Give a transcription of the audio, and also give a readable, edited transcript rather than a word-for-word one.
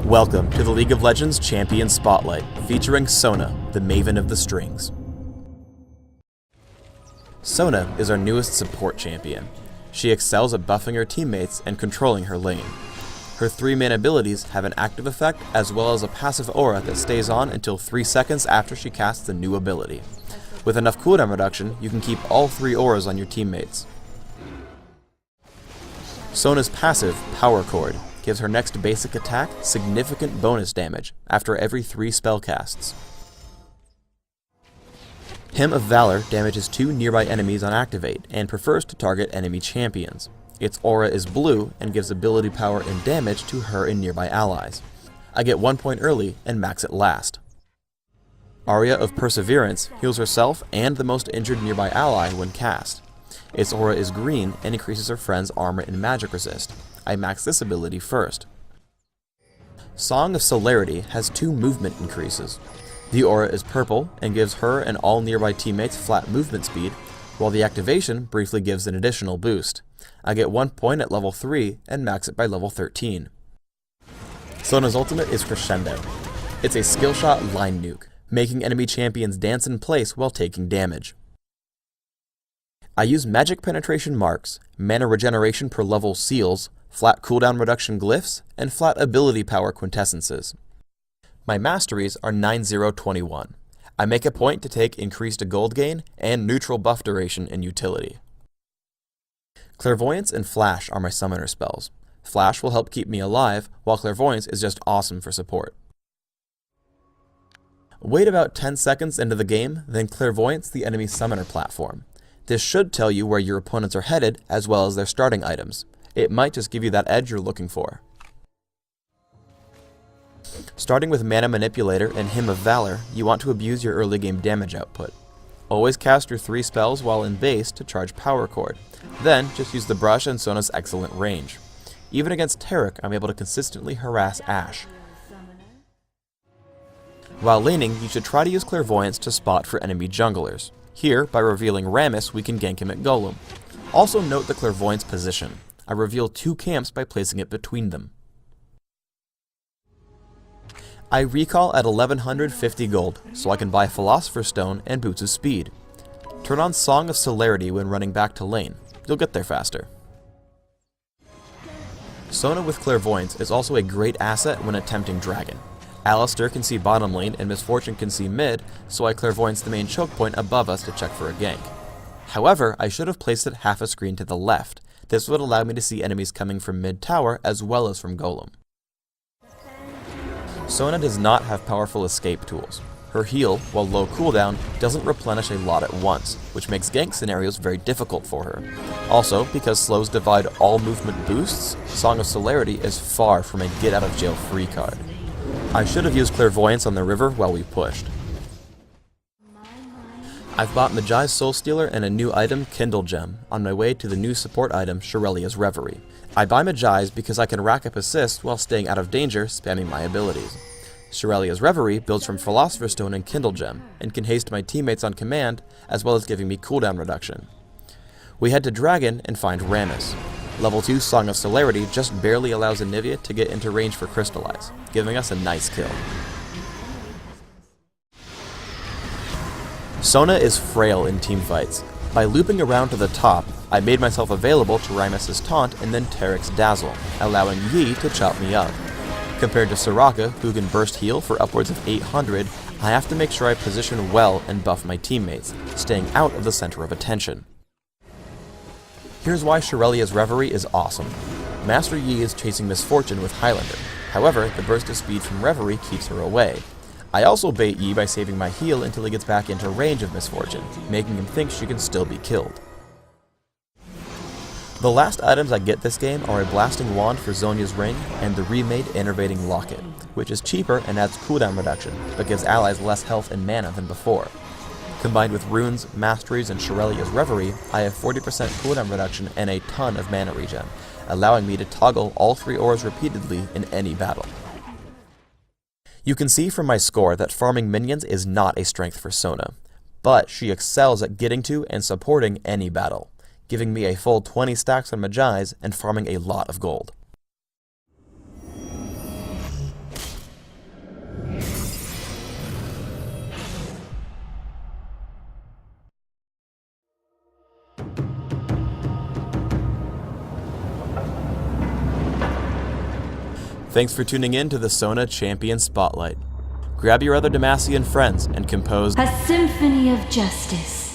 Welcome to the League of Legends Champion Spotlight, featuring Sona, the Maven of the Strings. Sona is our newest support champion. She excels at buffing her teammates and controlling her lane. Her 3 main abilities have an active effect as well as a passive aura that stays on until 3 seconds after she casts a new ability. With enough cooldown reduction, you can keep all 3 auras on your teammates. Sona's passive, Power Chord, gives her next basic attack significant bonus damage after every 3 spell casts. Hymn of Valor damages 2 nearby enemies on activate and prefers to target enemy champions. Its aura is blue and gives ability power and damage to her and nearby allies. I get 1 point early and max it last. Aria of Perseverance heals herself and the most injured nearby ally when cast. Its aura is green and increases her friend's armor and magic resist. I max this ability first. Song of Celerity has 2 movement increases. The aura is purple and gives her and all nearby teammates flat movement speed, while the activation briefly gives an additional boost. I get 1 point at level 3 and max it by level 13. Sona's ultimate is Crescendo. It's a skill shot line nuke, making enemy champions dance in place while taking damage. I use magic penetration marks, mana regeneration per level seals, flat cooldown reduction glyphs, and flat ability power quintessences. My masteries are 9-0-21. I make a point to take increased gold gain and neutral buff duration in utility. Clairvoyance and Flash are my summoner spells. Flash will help keep me alive, while Clairvoyance is just awesome for support. Wait about 10 seconds into the game, then Clairvoyance the enemy summoner platform. This should tell you where your opponents are headed, as well as their starting items. It might just give you that edge you're looking for. Starting with Mana Manipulator and Hymn of Valor, you want to abuse your early game damage output. Always cast your 3 spells while in base to charge Power Chord. Then, just use the brush and Sona's excellent range. Even against Taric, I'm able to consistently harass Ashe. While laning, you should try to use Clairvoyance to spot for enemy junglers. Here, by revealing Rammus, we can gank him at Golem. Also note the Clairvoyance position. I reveal 2 camps by placing it between them. I recall at 1150 gold, so I can buy Philosopher's Stone and Boots of Speed. Turn on Song of Celerity when running back to lane. You'll get there faster. Sona with Clairvoyance is also a great asset when attempting Dragon. Alistair can see bottom lane and Misfortune can see mid, so I Clairvoyance the main choke point above us to check for a gank. However, I should have placed it half a screen to the left. This would allow me to see enemies coming from mid tower as well as from Golem. Sona does not have powerful escape tools. Her heal, while low cooldown, doesn't replenish a lot at once, which makes gank scenarios very difficult for her. Also, because slows divide all movement boosts, Song of Celerity is far from a get out of jail free card. I should have used Clairvoyance on the river while we pushed. I've bought Mejai's Soul Stealer and a new item, Kindle Gem, on my way to the new support item, Shirelia's Reverie. I buy Mejai's because I can rack up assists while staying out of danger, spamming my abilities. Shirelia's Reverie builds from Philosopher's Stone and Kindle Gem, and can haste my teammates on command, as well as giving me cooldown reduction. We head to Dragon and find Rammus. Level 2 Song of Celerity just barely allows Anivia to get into range for Crystallize, giving us a nice kill. Sona is frail in teamfights. By looping around to the top, I made myself available to Rammus' taunt and then Taric's dazzle, allowing Yi to chop me up. Compared to Soraka, who can burst heal for upwards of 800, I have to make sure I position well and buff my teammates, staying out of the center of attention. Here's why Shirelia's Reverie is awesome. Master Yi is chasing Misfortune with Highlander. However, the burst of speed from Reverie keeps her away. I also bait Yi by saving my heal until he gets back into range of Misfortune, making him think she can still be killed. The last items I get this game are a Blasting Wand for Zhonya's Ring and the remade Enervating Locket, which is cheaper and adds cooldown reduction, but gives allies less health and mana than before. Combined with Runes, Masteries, and Shirelia's Reverie, I have 40% cooldown reduction and a ton of mana regen, allowing me to toggle all 3 auras repeatedly in any battle. You can see from my score that farming minions is not a strength for Sona, but she excels at getting to and supporting any battle, giving me a full 20 stacks on Mejai's and farming a lot of gold. Thanks for tuning in to the Sona Champion Spotlight. Grab your other Demacian friends and compose a symphony of justice.